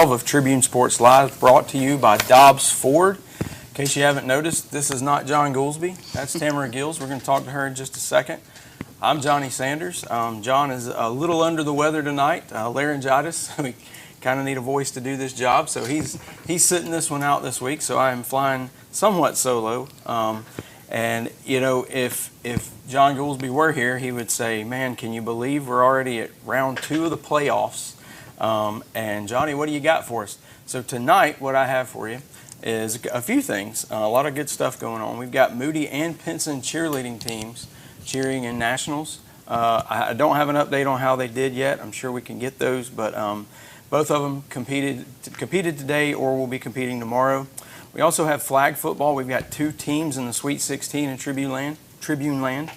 Of Tribune Sports Live, brought to you by Dobbs Ford. In case you haven't noticed, this is not John Goolsby. That's Tamara Gills. We're going to talk to her in just a second. I'm Johnny Sanders. John is a little under the weather tonight, laryngitis. We kind of need a voice to do this job, so he's sitting this one out this week. So I am flying somewhat solo. And you know, if John Goolsby were here, he would say, "Man, can you believe we're already at round 2 of the playoffs?" And Johnny, what do you got for us? So tonight, what I have for you is a few things, a lot of good stuff going on. We've got Moody and Pinson cheerleading teams cheering in nationals. I don't have an update on how they did yet. I'm sure we can get those, but both of them competed today or will be competing tomorrow. We also have flag football. We've got 2 teams in the Sweet 16 in Tribune Land.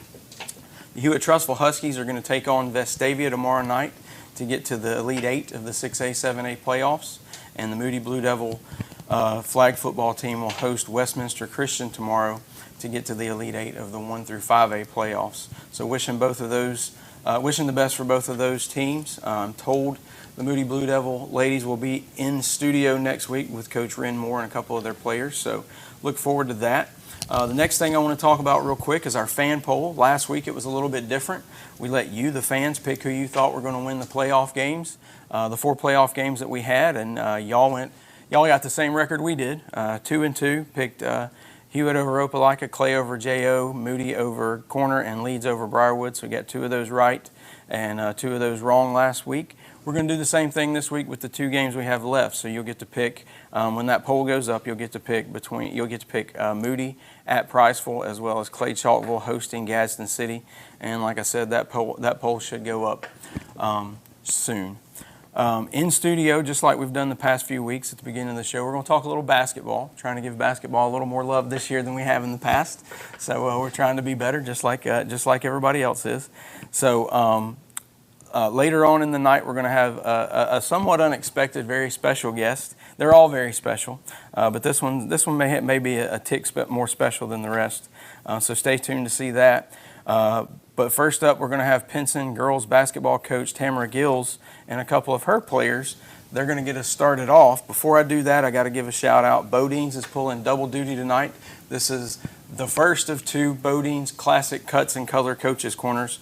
The Hewitt-Trussville Huskies are going to take on Vestavia tomorrow night to get to the Elite 8 of the 6A, 7A playoffs. And the Moody Blue Devil flag football team will host Westminster Christian tomorrow to get to the Elite 8 of the 1 through 5A playoffs. So wishing the best for both of those teams. I'm told the Moody Blue Devil ladies will be in studio next week with Coach Ren Moore and a couple of their players. So look forward to that. The next thing I want to talk about real quick is our fan poll. Last week it was a little bit different. We let you, the fans, pick who you thought were going to win the playoff games, the 4 playoff games that we had, and y'all got the same record we did, 2-2. Picked Hewitt over Opelika, Clay over J.O., Moody over Corner, and Leeds over Briarwood. So we got 2 of those right and 2 of those wrong last week. We're going to do the same thing this week with the 2 games we have left. So you'll get to pick when that poll goes up. You'll get to pick Moody at Priceville as well as Clay Chalkville hosting Gadsden City. And like I said, that poll should go up soon. In studio, just like we've done the past few weeks at the beginning of the show, we're going to talk a little basketball. Trying to give basketball a little more love this year than we have in the past. So we're trying to be better, just like everybody else is. So. Later on in the night, we're going to have a somewhat unexpected, very special guest. They're all very special, but this one may be a tick more special than the rest. So stay tuned to see that. But first up, we're going to have Pinson girls basketball coach Tamara Gills and a couple of her players. They're going to get us started off. Before I do that, I got to give a shout out. Bodines is pulling double duty tonight. This is the first of 2 Bodines Classic Cuts and Color Coaches Corners.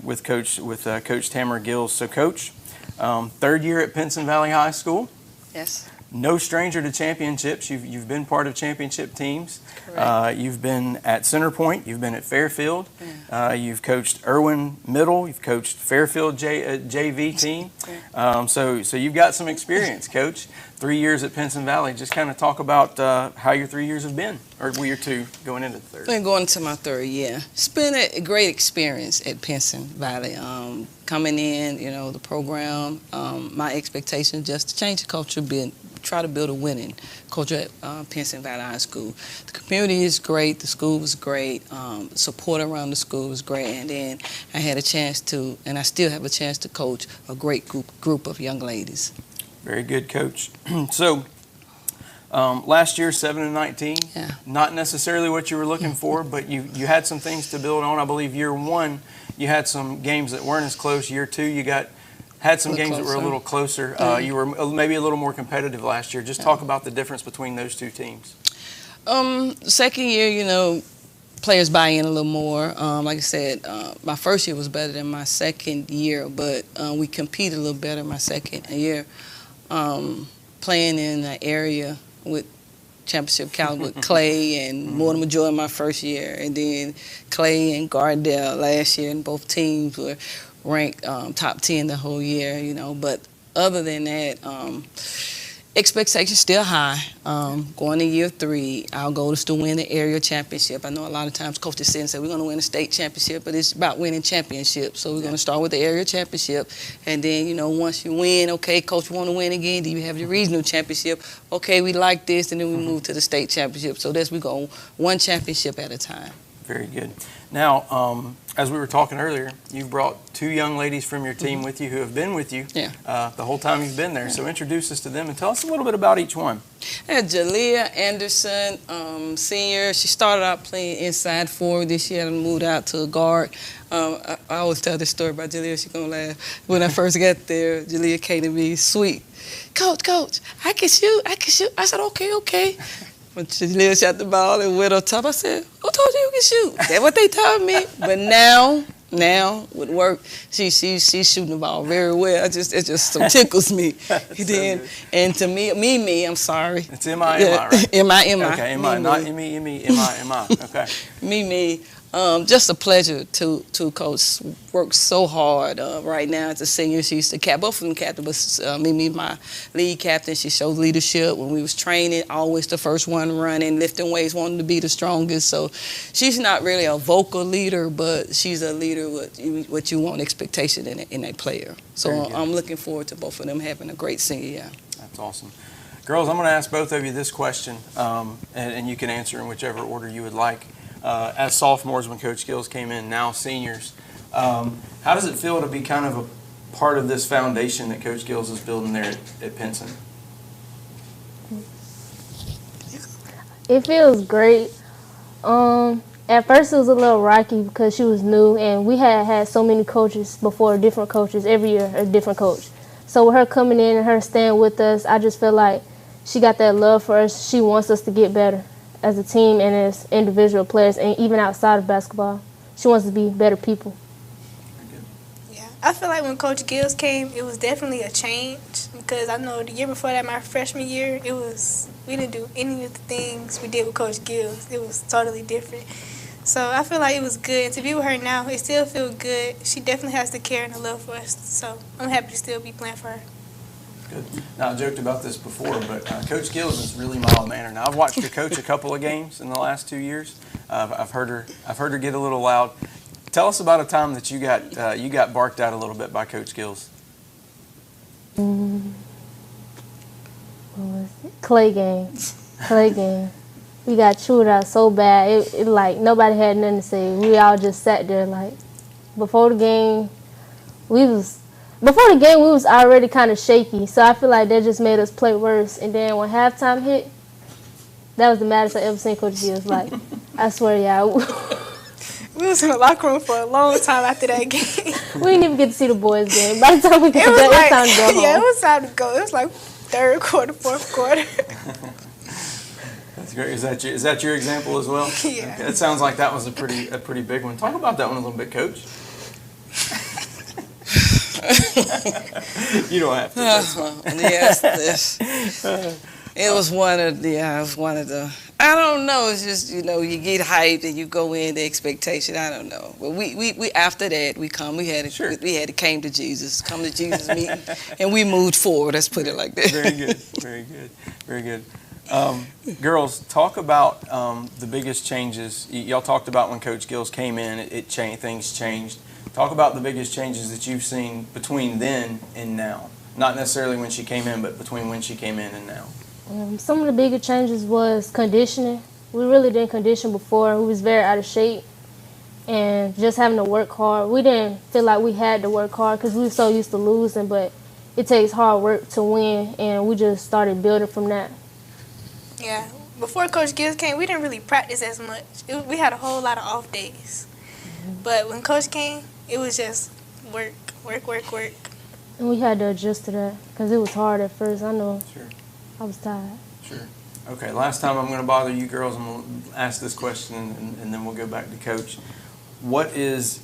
With Coach Tamara Gills. So, Coach, 3rd year at Pinson Valley High School. Yes. No stranger to championships. You've been part of championship teams. Correct. You've been at Centerpoint. You've been at Fairfield. Yeah. You've coached Irwin Middle. You've coached Fairfield JV team. Yeah. So you've got some experience, Coach. 3 years at Pinson Valley. Just kind of talk about how your 3 years have been, or were your 2 going into the 3rd? Been going into my 3rd year. It's been a great experience at Pinson Valley. Coming in, the program, my expectation just to change the culture, try to build a winning culture at Pinson Valley High School. The community is great. The school was great. Support around the school was great. And then I had a chance to, and I still have a chance to coach a great group of young ladies. Very good, Coach. So, last year, 7-19. Yeah. Not necessarily what you were looking for, but you had some things to build on. I believe year 1, you had some games that weren't as close. Year 2, you had some games that were a little closer. You were maybe a little more competitive last year. Just talk about the difference between those 2 teams. Second year, players buy in a little more. Like I said, my 1st year was better than my 2nd year, but we competed a little better my 2nd year. Playing in an area with championship caliber with Clay and Mortimer Joy in my 1st year, and then Clay and Gardell last year, and both teams were ranked top 10 the whole year, But other than that, Expectations still high. Going to year 3, our goal is to win the area championship. I know a lot of times coaches sit and say we're going to win a state championship, but it's about winning championships. So we're going to start with the area championship, and then, you know, once you win, okay, coach, we want to win again. Do you have your regional championship? Okay, we like this, and then we move to the state championship. So we go one championship at a time. Very good. Now, as we were talking earlier, you've brought 2 young ladies from your team with you who have been with you the whole time you've been there. So introduce us to them and tell us a little bit about each one. Jalea Anderson, senior. She started out playing inside forward this year and moved out to a guard. I always tell this story about Jalea. She's going to laugh. When I first got there, Jalea came to me, sweet. Coach, I can shoot. I said, okay. When Jalea shot the ball and went on top, I said, who told you can shoot? That's what they told me. But now with work, she's shooting the ball very well. It just so tickles me. And to me, I'm sorry. It's M-I, right? M-I. Okay, M-I, not M-E, M-I. Okay. Me. Just a pleasure to coach. Works so hard right now as a senior. She's the both of them captain, but Mimi, my lead captain, she showed leadership. When we was training, always the first one running, lifting weights, wanting to be the strongest. So she's not really a vocal leader, but she's a leader with what you want expectation in a player. So I'm looking forward to both of them having a great senior year. That's awesome. Girls, I'm going to ask both of you this question, and you can answer in whichever order you would like. As sophomores when Coach Gills came in, now seniors, how does it feel to be kind of a part of this foundation that Coach Gills is building there at Pinson? It feels great. At first it was a little rocky because she was new, and we had so many coaches before, different coaches, every year a different coach. So with her coming in and her staying with us, I just feel like she got that love for us. She wants us to get better as a team and as individual players, and even outside of basketball. She wants to be better people. Yeah, I feel like when Coach Gills came, it was definitely a change, because I know the year before that, my freshman year, we didn't do any of the things we did with Coach Gills. It was totally different. So I feel like it was good. And to be with her now, it still feels good. She definitely has the care and the love for us. So I'm happy to still be playing for her. Good. Now, I joked about this before, but Coach Gills is really mild-mannered. Now, I've watched her coach a couple of games in the last 2 years. I've heard her get a little loud. Tell us about a time that you got barked at a little bit by Coach Gills. What was it? Clay game. We got chewed out so bad. It like nobody had nothing to say. We all just sat there like. Before the game, we was already kind of shaky, so I feel like that just made us play worse. And then when halftime hit, that was the maddest I ever seen Coach Gills. Like, I swear, y'all. We was in the locker room for a long time after that game. We didn't even get to see the boys' game. By the time we got there, it was time to go home. Yeah, it was time to go. It was like third quarter, fourth quarter. That's great. Is that your example as well? Yeah. Okay. It sounds like that was a pretty big one. Talk about that one a little bit, Coach. You don't have to. Yes, it was one of the. I don't know. It's just, you get hyped and you go in the expectation. I don't know. But we after that we came to Jesus, meeting, and we moved forward. Let's put it like that. Very good. Girls, talk about the biggest changes. Y'all talked about when Coach Gills came in, things changed. Talk about the biggest changes that you've seen between then and now. Not necessarily when she came in, but between when she came in and now. Some of the bigger changes was conditioning. We really didn't condition before. We was very out of shape, and just having to work hard. We didn't feel like we had to work hard because we were so used to losing, but it takes hard work to win, and we just started building from that. Yeah, before Coach Gills came, we didn't really practice as much. We had a whole lot of off days. But when Coach came, it was just work. And we had to adjust to that because it was hard at first. I know. Sure. I was tired. Sure. Okay, last time I'm going to bother you girls. I'm going to ask this question, and then we'll go back to Coach. What is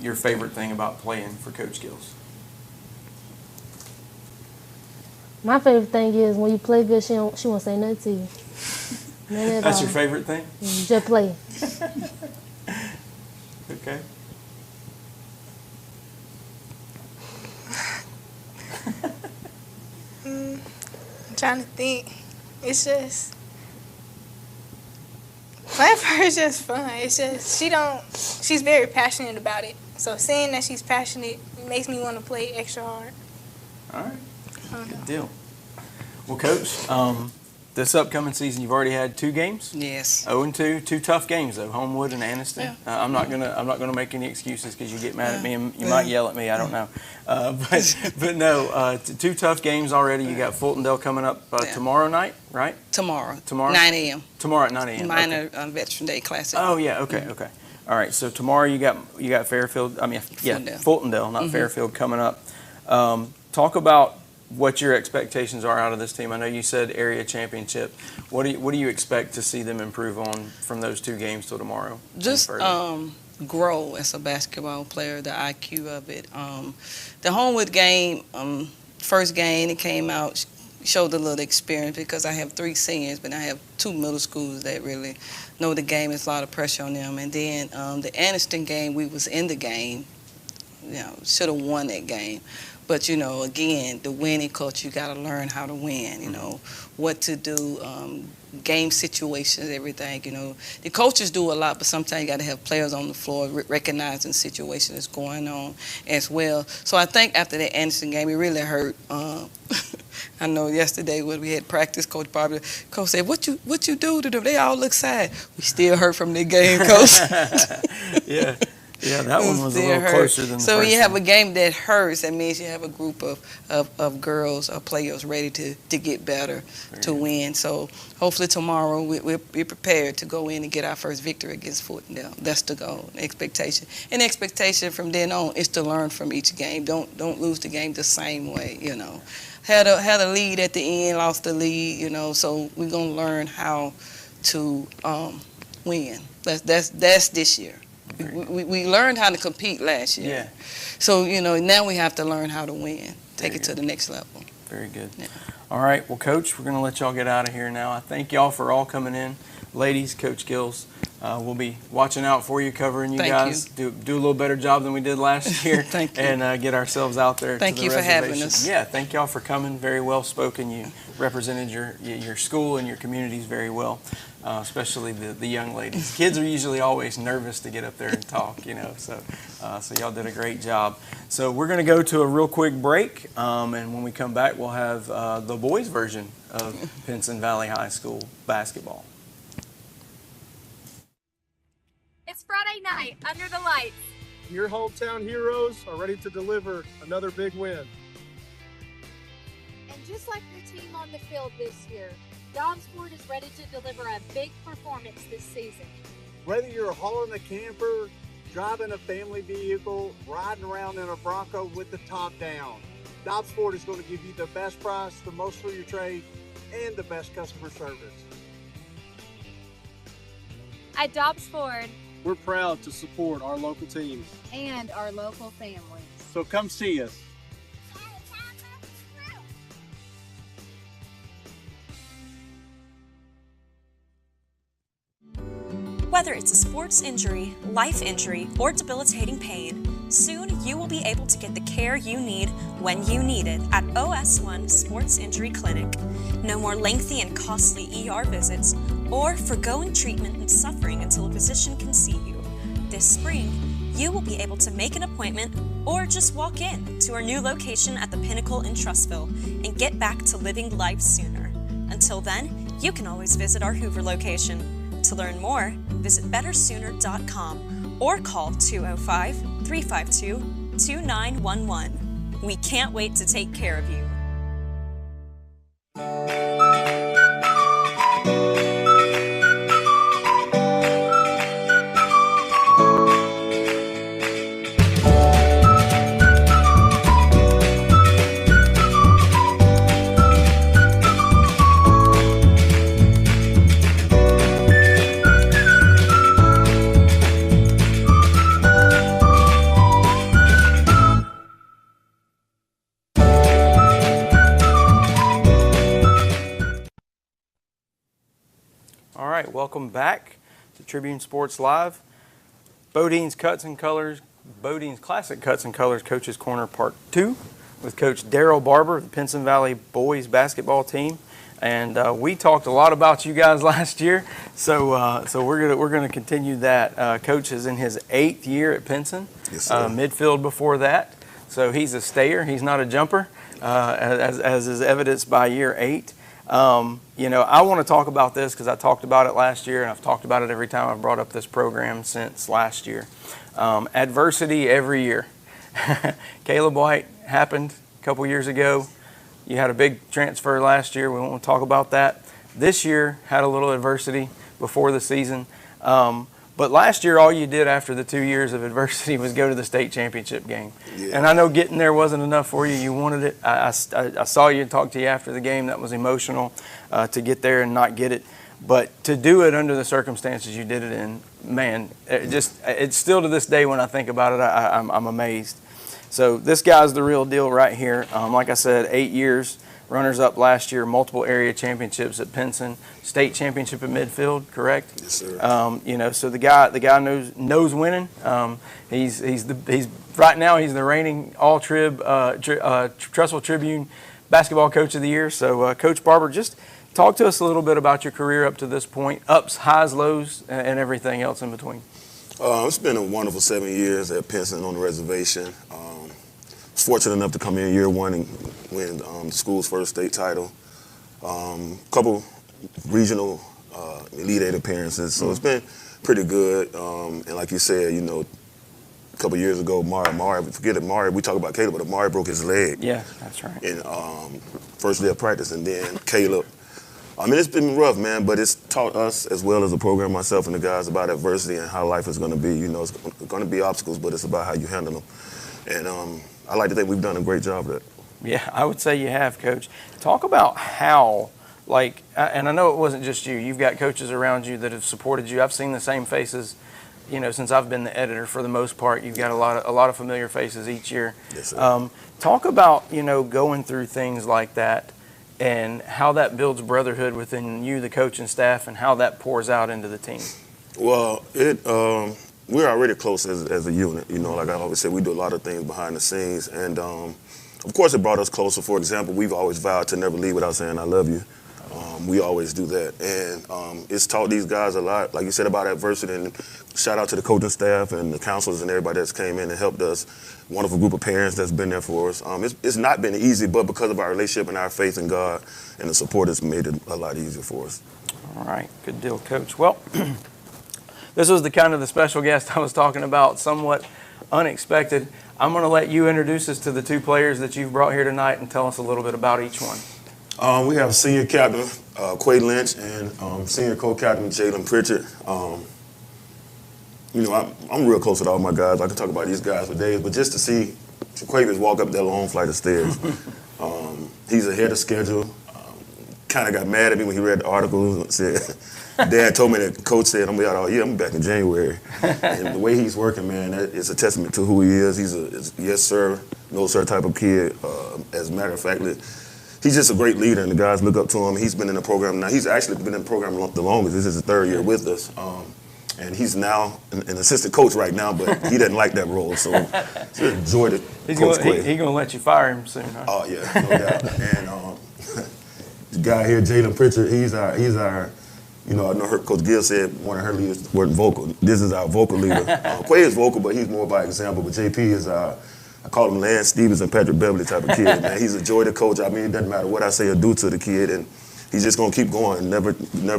your favorite thing about playing for Coach Gills? My favorite thing is when you play good, she won't say nothing to you. That's your favorite thing? Just play. Okay. trying to think. It's just playing for her is just fun. It's just she's very passionate about it. So seeing that she's passionate makes me want to play extra hard. All right. Good deal. Well, Coach, this upcoming season, you've already had 2 games. Yes. 0-2, 2 tough games though, Homewood and Anniston. Yeah. I'm not gonna make any excuses because you get mad at me and you might yell at me. I don't know, but no, 2 tough games already. You got Fultondale coming up tomorrow night, right? Tomorrow. Tomorrow. 9 a.m. Tomorrow at 9 a.m. Minor Veteran Day Classic. Oh yeah. Okay. Okay. All right. So tomorrow you got Fairfield. I mean, Fultondale, not Fairfield, coming up. Talk about what your expectations are out of this team. I know you said area championship. What do you expect to see them improve on from those 2 games till tomorrow? Just grow as a basketball player, the IQ of it. The Homewood game, first game, it came out, showed a little experience because I have 3 seniors, but I have 2 middle schools that really know the game. It's a lot of pressure on them. And then the Anniston game, we was in the game. Should have won that game. But, again, the winning culture, you got to learn how to win, what to do, game situations, everything, The coaches do a lot, but sometimes you got to have players on the floor recognizing the situation that's going on as well. So I think after that Anderson game, it really hurt. I know yesterday when we had practice, Coach said, what you do to them? They all look sad. We still hurt from the game, Coach. Yeah. Yeah, that one was a little closer than the So when first you have one. a game that hurts, that means you have a group of girls or players ready to get better, to win. So hopefully tomorrow we're prepared to go in and get our first victory against Fultondale. That's the goal, expectation. And expectation from then on is to learn from each game. Don't lose the game the same way, Had a lead at the end, lost the lead, so we're going to learn how to win. That's this year. We learned how to compete last year. Yeah. So, now we have to learn how to win, take it to the next level. Very good. Yeah. All right, well, Coach, we're going to let y'all get out of here now. I thank y'all for all coming in. Ladies, Coach Gills, we'll be watching out for you, covering you guys. Do a little better job than we did last year. Thank you. And get ourselves out there Thank to the you for having reservation. us. Yeah, thank y'all for coming. Very well spoken. You represented your school and your communities very well. Especially the young ladies. Kids are usually always nervous to get up there and talk, so y'all did a great job. So we're going to go to a real quick break, and when we come back, we'll have the boys' version of Pinson Valley High School basketball. It's Friday night, under the lights. Your hometown heroes are ready to deliver another big win. And just like your team on the field this year, Dobbsford is ready to deliver a big performance this season. Whether you're hauling a camper, driving a family vehicle, riding around in a Bronco with the top down, Dobbsford is going to give you the best price, the most for your trade, and the best customer service. At Dobbsford, we're proud to support our local teams. and our local families. So come see us. Whether it's a sports injury, life injury, or debilitating pain, soon you will be able to get the care you need when you need it at OS1 Sports Injury Clinic. No more lengthy and costly ER visits or forgoing treatment and suffering until a physician can see you. This spring, you will be able to make an appointment or just walk in to our new location at the Pinnacle in Trussville and get back to living life sooner. Until then, you can always visit our Hoover location. To learn more, visit bettersooner.com or call 205-352-2911. We can't wait to take care of you. All right, welcome back to Tribune Sports Live. Bodine's Classic Cuts and Colors Coach's Corner Part 2. with Coach Daryl Barber, the Pinson Valley boys basketball team. And we talked a lot about you guys last year, so we're gonna continue that. Coach is in his 8th year at Pinson, Yes, sir. midfield before that, so he's a stayer. He's not a jumper, as is evidenced by year 8. You know, I want to talk about this because I talked about it last year, and I've talked about it every time I've brought up this program since last year. Adversity every year. Caleb White happened a couple years ago. You had a big transfer last year. We won't talk about that. This year had a little adversity before the season. But last year, all you did after the 2 years of adversity was go to the state championship game. Yeah. And I know getting there wasn't enough for you. You wanted it. I saw you and talked to you after the game. That was emotional to get there and not get it. But to do it under the circumstances you did it in, man, it's still to this day when I think about it, I'm amazed. So this guy's the real deal right here. Like I said, 8 years, runners-up last year, multiple area championships at Pinson, state championship at midfield, correct? Yes, sir. You know, so the guy knows winning. He's right now he's the reigning all-trib Trussville Tribune basketball coach of the year. So Coach Barber, just talk to us a little bit about your career up to this point, ups, highs, lows, and everything else in between. It's been a wonderful 7 years at Pinson on the reservation. Was fortunate enough to come in year 1 and win the school's first state title. Couple regional Elite 8 appearances, so it's been pretty good. And like you said, you know, a couple years ago, Mari, we talk about Caleb, but Mari broke his leg. Yeah, that's right. In first day of practice, and then Caleb. I mean, it's been rough, man, but it's taught us, as well as the program, myself and the guys, about adversity and how life is going to be. You know, it's going to be obstacles, but it's about how you handle them. And I like to think we've done a great job of that. Yeah, I would say you have, Coach. Talk about how, like, and I know it wasn't just you. You've got coaches around you that have supported you. I've seen the same faces, you know, since I've been the editor for the most part. You've got a lot of familiar faces each year. Yes, sir. Talk about, you know, going through things like that and how that builds brotherhood within you, the coach and staff, and how that pours out into the team. Well, we're already close as a unit. You know, like I always say, we do a lot of things behind the scenes. And, of course, it brought us closer. For example, we've always vowed to never leave without saying I love you. We always do that. And it's taught these guys a lot, like you said, about adversity. And shout out to the coaching staff and the counselors and everybody that's came in and helped us. Wonderful group of parents that's been there for us. It's not been easy, but because of our relationship and our faith in God and the support, it's made it a lot easier for us. All right, good deal, Coach. Well, this was the special guest I was talking about, somewhat unexpected. I'm going to let you introduce us to the 2 players that you've brought here tonight and tell us a little bit about each one. We have senior captain Quay Lynch and senior co-captain Jalen Pritchard. You know, I'm real close with all my guys. I can talk about these guys for days, but just to see Quay walk up that long flight of stairs, he's ahead of schedule. Kind of got mad at me when he read the articles and said, Dad told me that Coach said I'm gonna be out all year. I'm back in January. And the way he's working, man, that is a testament to who he is. He's a yes sir, no sir type of kid. As a matter of fact, he's just a great leader, and the guys look up to him. He's been in the program now. He's actually been in the program the longest. This is his 3rd year with us. And he's now an assistant coach right now, but he doesn't like that role, so just enjoy it. He's going to let you fire him soon, huh? Oh, yeah, no doubt. And the guy here, Jalen Pritchard, he's our, you know, I know Coach Gill said one of her leaders weren't vocal. This is our vocal leader. Quay is vocal, but he's more by example, but JP is I call him Lance Stevens and Patrick Beverly type of kid, man. He's a joy to coach. I mean, it doesn't matter what I say or do to the kid, and he's just going to keep going. Never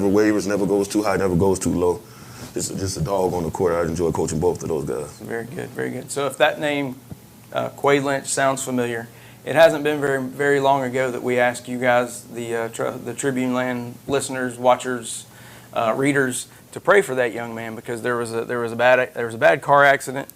wavers, never goes too high, never goes too low. Just a dog on the court. I enjoy coaching both of those guys. Very good, very good. So if that name, Quay Lynch, sounds familiar, it hasn't been very, very long ago that we asked you guys, the Tribune Land listeners, watchers, readers, to pray for that young man because there was a bad car accident,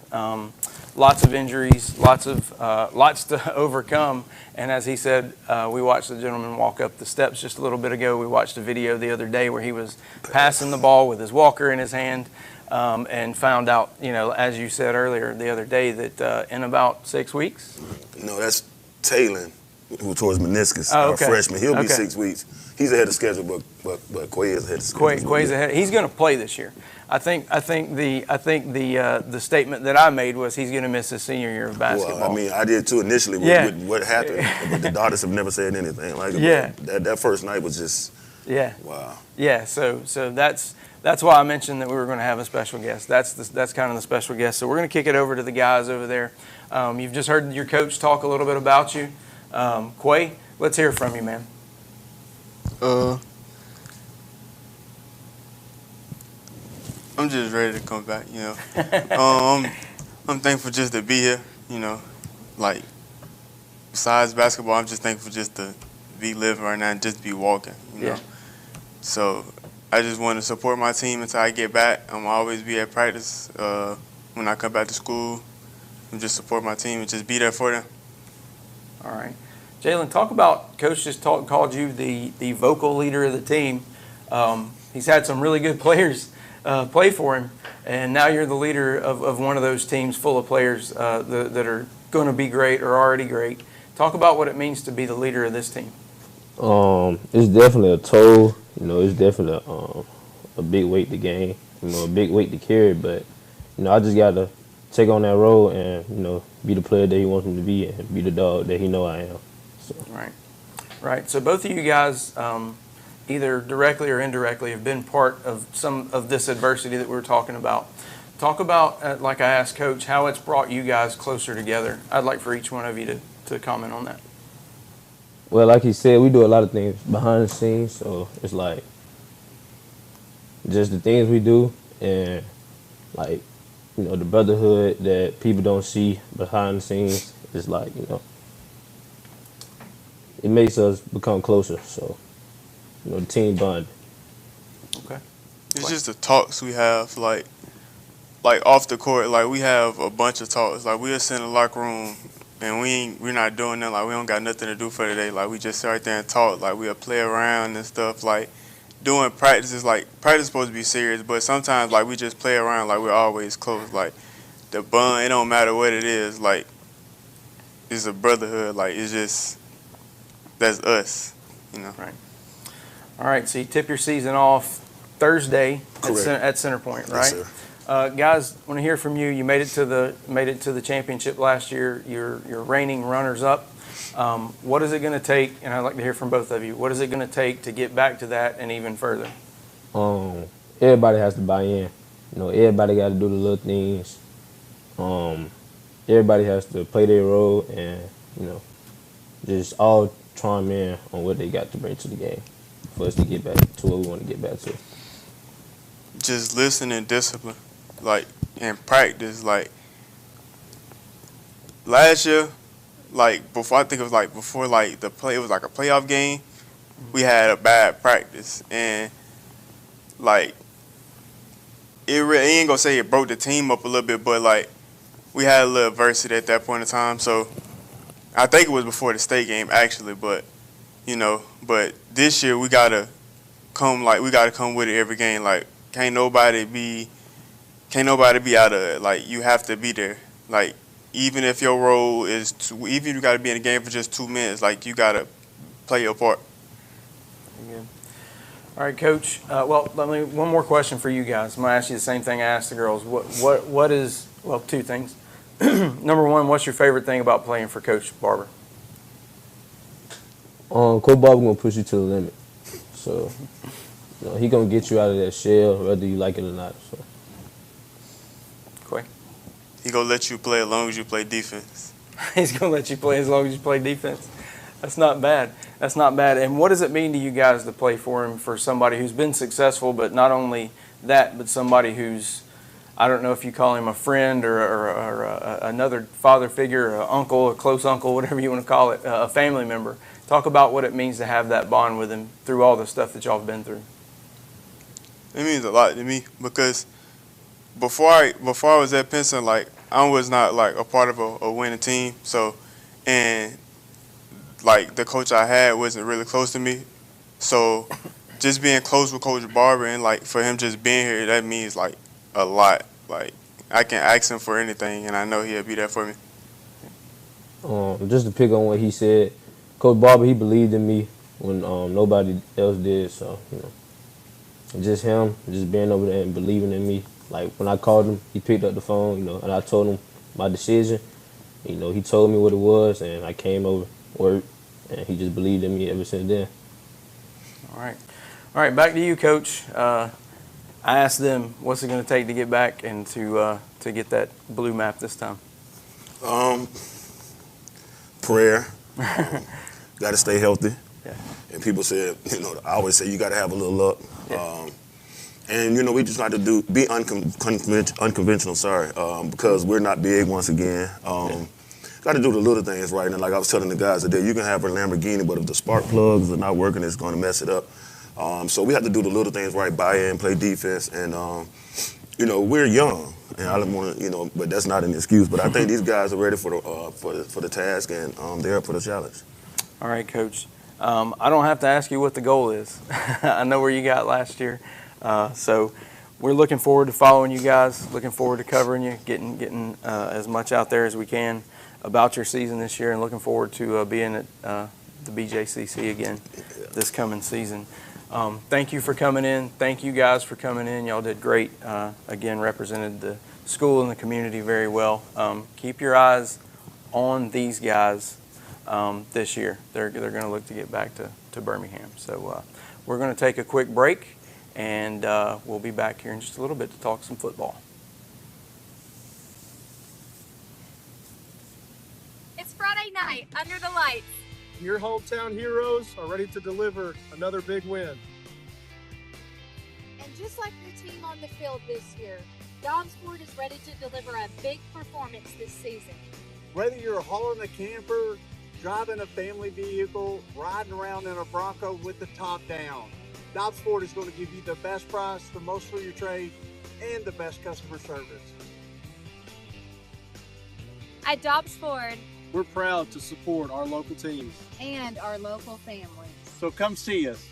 lots of injuries, lots to overcome. And as he said, we watched the gentleman walk up the steps just a little bit ago. We watched a video the other day where he was passing the ball with his walker in his hand, and found out, you know, as you said earlier the other day, that in about 6 weeks. No, that's Taylon who tore his meniscus. Oh, okay. Our freshman. He'll Okay. be 6 weeks. He's ahead of schedule, but Quay is ahead of schedule. Quay's ahead. He's going to play this year. I think the statement that I made was he's going to miss his senior year of basketball. Well, I mean, I did too initially with what happened, but the daughters have never said anything like it. Yeah. That first night was just wow. Yeah. So that's why I mentioned that we were going to have a special guest. That's kind of the special guest. So we're going to kick it over to the guys over there. You've just heard your coach talk a little bit about you. Quay, let's hear from you, man. I'm just ready to come back, you know. I'm thankful just to be here, you know. Like, besides basketball, I'm just thankful just to be living right now and just be walking, you know. So I just want to support my team until I get back. I'm always be at practice when I come back to school. And just support my team and just be there for them. All right. Jalen, talk about, Coach just called you the vocal leader of the team. He's had some really good players play for him, and now you're the leader of one of those teams full of players that are going to be great or already great. Talk about what it means to be the leader of this team. It's definitely a toll. You know, it's definitely a big weight to gain. You know, a big weight to carry. But you know, I just got to take on that role and you know, be the player that he wants me to be and be the dog that he know I am. So. Right. So both of you guys, either directly or indirectly, have been part of some of this adversity that we were talking about. Talk about, like I asked Coach, how it's brought you guys closer together. I'd like for each one of you to comment on that. Well, like he said, we do a lot of things behind the scenes, so it's like just the things we do and like, you know, the brotherhood that people don't see behind the scenes is like, you know, it makes us become closer. So, you know, the team bond. Okay. It's just the talks we have, like off the court. Like we have a bunch of talks. Like we'll sit in the locker room and we're not doing nothing. Like we don't got nothing to do for today. Like we just sit right there and talk. Like we'll play around and stuff. Like doing practices. Like practice is supposed to be serious, but sometimes like we just play around. Like we're always close. Like the bond. It don't matter what it is. Like it's a brotherhood. Like it's just that's us. You know. Right. All right, so you tip your season off Thursday at Center Point, right? Yes, sir. Guys, want to hear from you. You made it to the championship last year. You're reigning runners-up. What is it going to take? And I'd like to hear from both of you. What is it going to take to get back to that and even further? Everybody has to buy in. You know, everybody got to do the little things. Everybody has to play their role and you know, just all chime in on what they got to bring to the game for us to get back to what we want to get back to. Just listen and discipline, like, and practice. Like, last year, like, before the play, it was like a playoff game, we had a bad practice. And, like, it ain't gonna say it broke the team up a little bit, but, like, we had a little adversity at that point in time. So, I think it was before the state game, actually, but, you know, but this year we gotta come with it every game. Like, can't nobody be out of it. Like, you have to be there. Like, even if your role is even if you gotta be in the game for just 2 minutes, like, you gotta play your part. Good. All right, Coach. One more question for you guys. I'm gonna ask you the same thing I asked the girls. What is two things. Number one, what's your favorite thing about playing for Coach Barber? Coach Barber gonna push you to the limit, so you know, he gonna get you out of that shell whether you like it or not. So. Quay. He gonna let you play as long as you play defense. He's gonna let you play as long as you play defense. That's not bad. That's not bad. And what does it mean to you guys to play for him, for somebody who's been successful, but not only that, but somebody who's, I don't know if you call him a friend or another father figure, an uncle, a close uncle, whatever you want to call it, a family member. Talk about what it means to have that bond with him through all the stuff that y'all have been through. It means a lot to me because before I was at Pinson, like, I was not like a part of a winning team. So, and like the coach I had wasn't really close to me. So, just being close with Coach Barber and like for him just being here, that means like a lot. Like, I can ask him for anything, and I know he'll be there for me. Just to pick on what he said, Coach Barber, he believed in me when nobody else did. So, you know, just him, just being over there and believing in me. Like, when I called him, he picked up the phone, you know, and I told him my decision. You know, he told me what it was, and I came over, worked, and he just believed in me ever since then. All right, back to you, Coach. I asked them, what's it going to take to get back and to get that blue map this time? Prayer. Got to stay healthy. Yeah. And people said, you know, I always say you got to have a little luck. Yeah. And, you know, we just got to be unconventional, because we're not big once again. Got to do the little things right. And like I was telling the guys today, you can have a Lamborghini, but if the spark plugs are not working, it's going to mess it up. So we have to do the little things right, buy in, play defense. And, you know, we're young. And I don't want to, you know, but that's not an excuse. But I think these guys are ready for the task, and they're up for the challenge. All right, Coach. I don't have to ask you what the goal is. I know where you got last year. So we're looking forward to following you guys, looking forward to covering you, getting as much out there as we can about your season this year, and looking forward to being at the BJCC again this coming season. Thank you for coming in. Thank you guys for coming in. Y'all did great. Again, represented the school and the community very well. Keep your eyes on these guys this year. They're going to look to get back to Birmingham. So we're going to take a quick break, and we'll be back here in just a little bit to talk some football. It's Friday night under the lights. Your hometown heroes are ready to deliver another big win. And just like your team on the field this year, Dobbs Ford is ready to deliver a big performance this season. Whether you're hauling a camper, driving a family vehicle, riding around in a Bronco with the top down, Dobbs Ford is going to give you the best price, the most for your trade, and the best customer service. At Dobbs Ford, We're proud to support our local teams. and our local families. So come see us.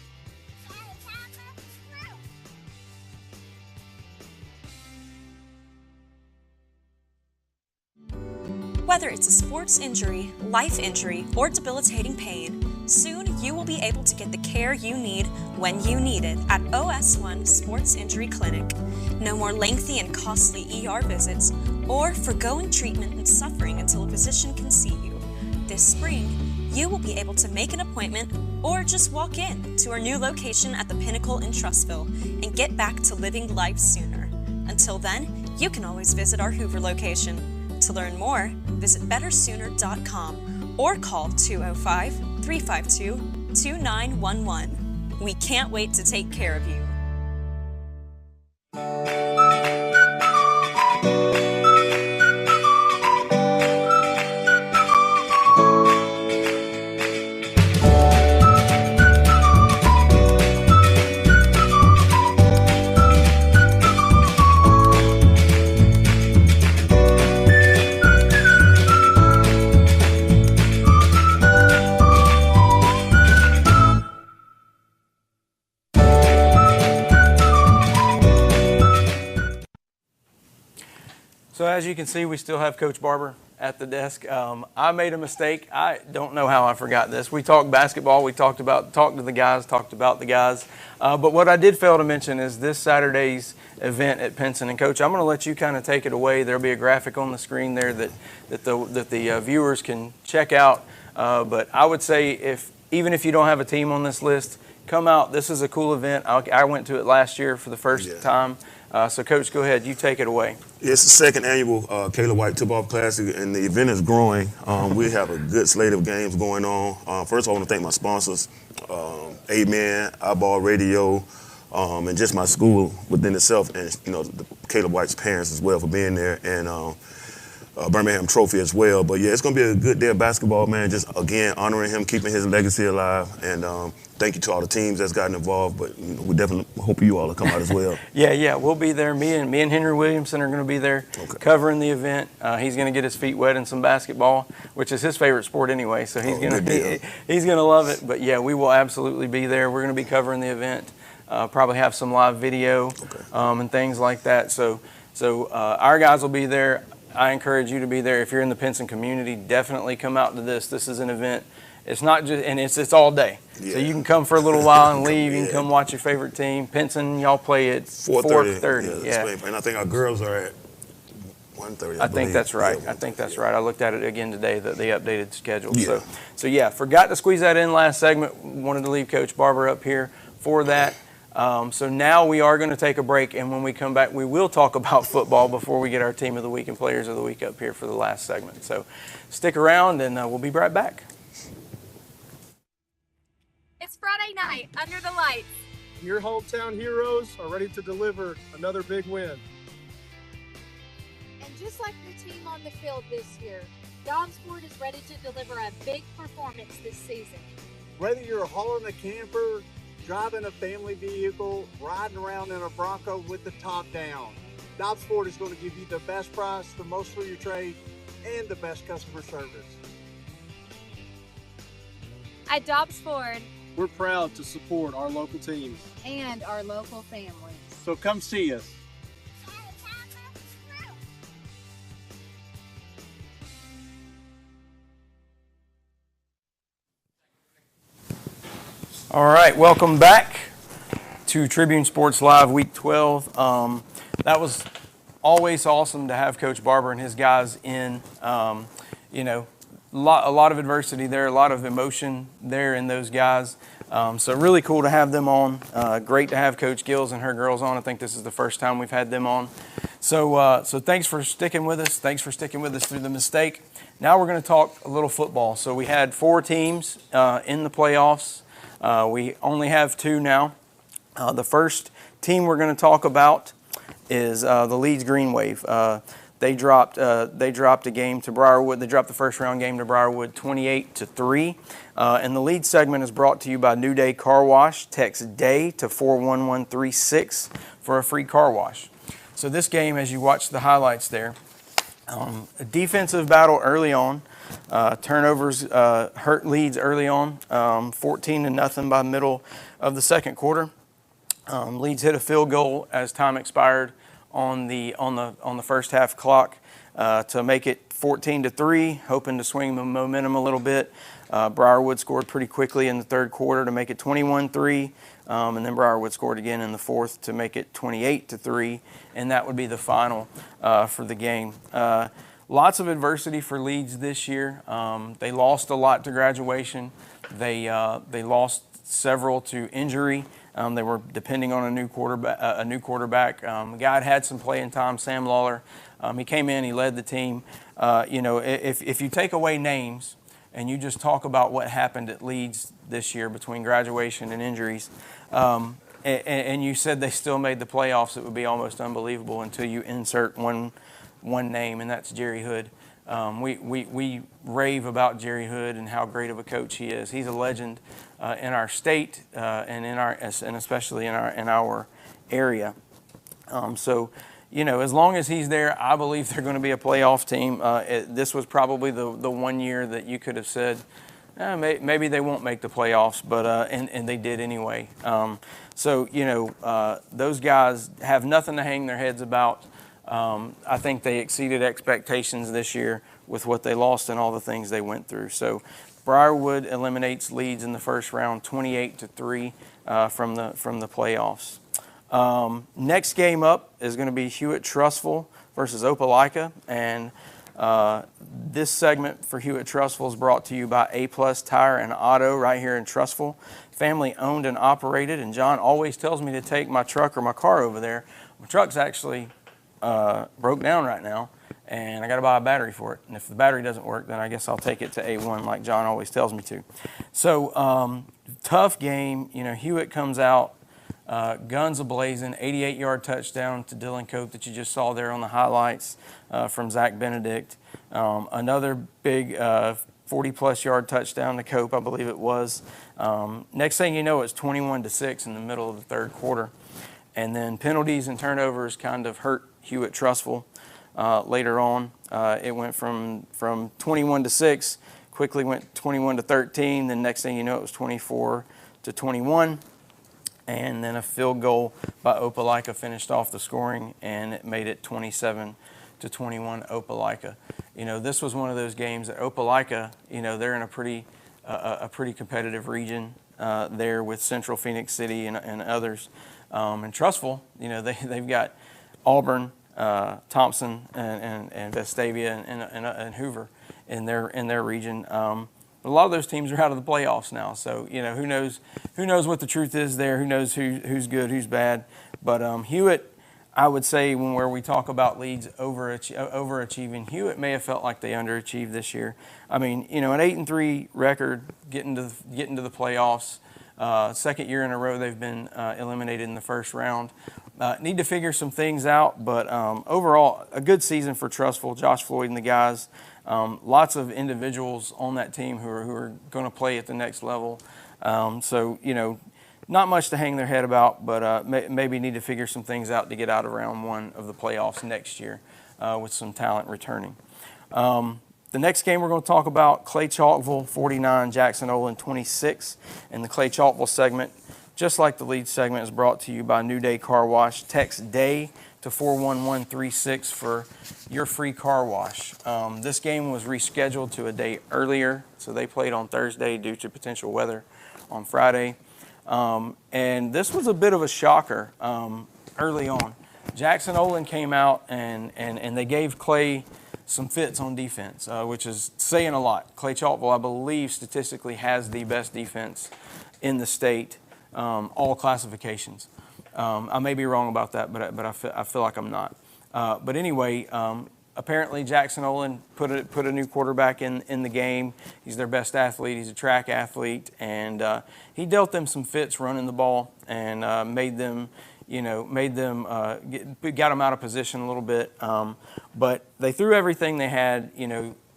Whether it's a sports injury, life injury, or debilitating pain, soon you will be able to get the care you need when you need it at OS1 Sports Injury Clinic. No more lengthy and costly ER visits or forgoing treatment and suffering until a physician can see you. This spring, you will be able to make an appointment or just walk in to our new location at the Pinnacle in Trussville and get back to living life sooner. Until then, you can always visit our Hoover location. To learn more, visit bettersooner.com or call 205-352-2911. We can't wait to take care of you. So as you can see, we still have Coach Barber at the desk. I made a mistake. I don't know how I forgot this. We talked basketball. We talked about the guys. But what I did fail to mention is this Saturday's event at Pinson. And Coach, I'm going to let you kind of take it away. There'll be a graphic on the screen there that the viewers can check out. But I would say even if you don't have a team on this list, come out. This is a cool event. I went to it last year for the first time. So, Coach, go ahead. You take it away. It's the second annual Kayla White Tip-Off Classic, and the event is growing. We have a good slate of games going on. First, I want to thank my sponsors, Amen, Eyeball Radio, and just my school within itself, and the Kayla White's parents as well for being there, and Birmingham Trophy as well. But yeah, it's going to be a good day of basketball, man. Just again honoring him, keeping his legacy alive, and thank you to all the teams that's gotten involved. But we definitely hope you all will come out as well. Yeah, we'll be there. Me and Henry Williamson are going to be there covering the event. He's going to get his feet wet in some basketball, which is his favorite sport anyway. So he's going to love it. But yeah, we will absolutely be there. We're going to be covering the event. Probably have some live video and things like that. So our guys will be there. I encourage you to be there. If you're in the Pinson community, definitely come out to this. This is an event It's not just, and it's all day. Yeah. So you can come for a little while and leave. You Yeah. can come watch your favorite team. Pinson, y'all play at 4:30. 4:30. Yeah. And I think our girls are at 1:30. I think that's right. Yeah, I think that's right. I looked at it again today, the updated schedule. Yeah. So yeah, forgot to squeeze that in last segment. Wanted to leave Coach Barber up here for that. So now we are going to take a break, and when we come back, we will talk about football before we get our Team of the Week and Players of the Week up here for the last segment. So stick around, and we'll be right back. It's Friday night, under the lights. Your hometown heroes are ready to deliver another big win. And just like the team on the field this year, Dobbs Ford is ready to deliver a big performance this season. Whether you're hauling a camper, driving a family vehicle, riding around in a Bronco with the top down, Dobbs Ford is going to give you the best price, the most for your trade, and the best customer service. At Dobbs Ford We're proud to support our local teams. and our local families. So come see us. All right, welcome back to Tribune Sports Live Week 12. That was always awesome to have Coach Barber and his guys in. You know, a lot of adversity there, a lot of emotion there in those guys. So really cool to have them on. Great to have Coach Gills and her girls on. I think this is the first time we've had them on. So thanks for sticking with us. Thanks for sticking with us through the mistake. Now we're going to talk a little football. So we had 4 teams in the playoffs. We only have 2 now. The first team we're going to talk about is the Leeds Green Wave. They dropped a game to Briarwood. They dropped the first round game to Briarwood 28-3. And the Leeds segment is brought to you by New Day Car Wash. Text DAY to 41136 for a free car wash. So this game, as you watch the highlights there, a defensive battle early on. Turnovers hurt Leeds early on, 14-0 by middle of the second quarter. Leeds hit a field goal as time expired on the first half clock to make it 14-3, hoping to swing the momentum a little bit. Briarwood scored pretty quickly in the third quarter to make it 21-3, and then Briarwood scored again in the fourth to make it 28-3, and that would be the final for the game. Lots of adversity for Leeds this year. They lost a lot to graduation. They lost several to injury. They were depending on a new quarterback. The guy had some playing time, Sam Lawler. He came in, he led the team. You know, if you take away names and you just talk about what happened at Leeds this year between graduation and injuries, and you said they still made the playoffs, it would be almost unbelievable until you insert one name, and that's Jerry Hood. We rave about Jerry Hood and how great of a coach he is. He's a legend in our state and especially in our area. So, you know, as long as he's there, I believe they're going to be a playoff team. This was probably the one year that you could have said, maybe they won't make the playoffs, but and they did anyway. So, you know, those guys have nothing to hang their heads about. I think they exceeded expectations this year with what they lost and all the things they went through. So Briarwood eliminates Leeds in the first round 28-3 from the playoffs. Next game up is going to be Hewitt-Trussville versus Opelika, and this segment for Hewitt-Trussville is brought to you by A Plus Tire and Auto right here in Trussville. Family owned and operated, and John always tells me to take my truck or my car over there. My truck's actually broke down right now, and I got to buy a battery for it. And if the battery doesn't work, then I guess I'll take it to A1 like John always tells me to. So tough game. You know, Hewitt comes out, guns a-blazing, 88-yard touchdown to Dylan Cope that you just saw there on the highlights from Zach Benedict. Another big 40-plus yard touchdown to Cope, I believe it was. Next thing you know, it's 21-6 in the middle of the third quarter. And then penalties and turnovers kind of hurt Hewitt-Trussville later on. It went from 21-6, quickly went 21-13. Then next thing you know, it was 24-21. And then a field goal by Opelika finished off the scoring, and it made it 27-21 Opelika. You know, this was one of those games that Opelika, you know, they're in a pretty a pretty competitive region there with Central Phoenix City and others. And Trussville, they've got Auburn, Thompson, and Vestavia and Hoover in their region. But a lot of those teams are out of the playoffs now, so who knows what the truth is there? Who knows who's good, who's bad? But Hewitt, I would say where we talk about Leeds overachieving, Hewitt may have felt like they underachieved this year. I mean, an 8-3 record, getting to the playoffs. Second year in a row they've been eliminated in the first round. Need to figure some things out, but overall a good season for Trussville, Josh Floyd and the guys. Lots of individuals on that team who are going to play at the next level. So not much to hang their head about, but maybe need to figure some things out to get out of round one of the playoffs next year with some talent returning. The next game we're going to talk about, Clay Chalkville 49, Jackson Olin 26. And the Clay Chalkville segment, just like the Leeds segment, is brought to you by New Day Car Wash. Text DAY to 41136 for your free car wash. This game was rescheduled to a day earlier, so they played on Thursday due to potential weather on Friday. And this was a bit of a shocker early on. Jackson Olin came out and they gave Clay some fits on defense, which is saying a lot. Clay Chalkville, I believe, statistically has the best defense in the state, all classifications. I may be wrong about that, but I feel like I'm not. But anyway, apparently Jackson Olin put a new quarterback in the game. He's their best athlete. He's a track athlete, and he dealt them some fits running the ball and made them got them out of position a little bit. But they threw everything they had.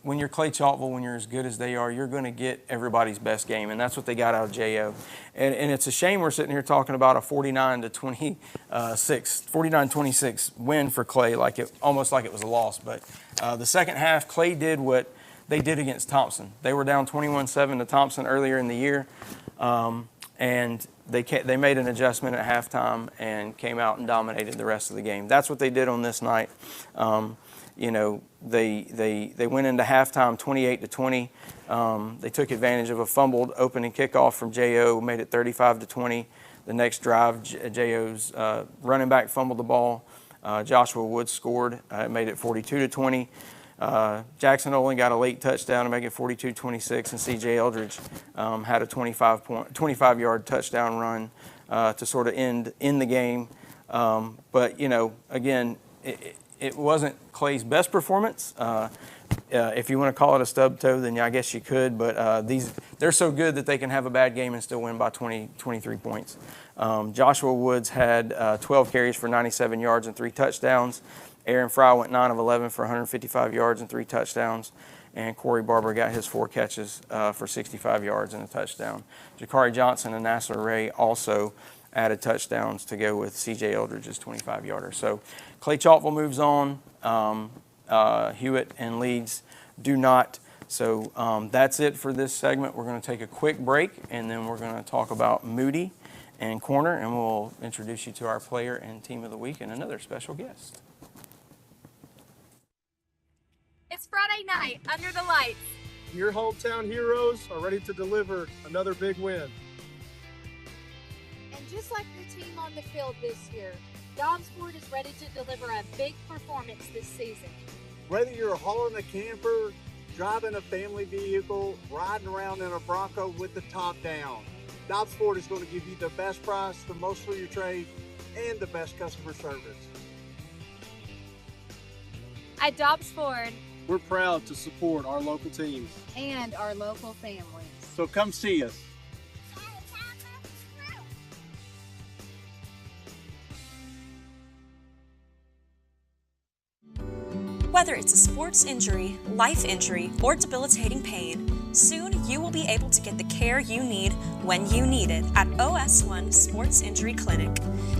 When you're Clay Chalkville, when you're as good as they are, you're going to get everybody's best game, and that's what they got out of J.O. And it's a shame we're sitting here talking about a 49-26 win for Clay, almost like it was a loss. But the second half, Clay did what they did against Thompson. They were down 21-7 to Thompson earlier in the year, and they made an adjustment at halftime and came out and dominated the rest of the game. That's what they did on this night. They went into halftime 28-20. They took advantage of a fumbled opening kickoff from J.O., made it 35-20. The next drive, J.O.'s running back fumbled the ball. Joshua Woods scored, made it 42-20. Jackson Olin got a late touchdown to make it 42-26, and C.J. Eldridge had a 25-yard touchdown run to sort of end the game. But again, it wasn't Clay's best performance. If you want to call it a stub toe, then I guess you could. But they're so good that they can have a bad game and still win by 23 points. Joshua Woods had 12 carries for 97 yards and 3 touchdowns. Aaron Fry went 9 of 11 for 155 yards and 3 touchdowns. And Corey Barber got his 4 catches for 65 yards and a touchdown. Jakari Johnson and Nasser Ray also added touchdowns to go with C.J. Eldridge's 25-yarder. So Clay Chalkville moves on. Hewitt and Leeds do not. So that's it for this segment. We're going to take a quick break, and then we're going to talk about Moody and Corner, and we'll introduce you to our player and team of the week and another special guest. It's Friday night under the lights. Your hometown heroes are ready to deliver another big win. And just like the team on the field this year, Dobbsford is ready to deliver a big performance this season. Whether you're hauling a camper, driving a family vehicle, riding around in a Bronco with the top down, Dobbsford is going to give you the best price, the most for your trade, and the best customer service. At Dobbsford, We're proud to support our local teams. and our local families. So come see us. Whether it's a sports injury, life injury, or debilitating pain, soon you will be able to get the care you need when you need it at OS1 Sports Injury Clinic.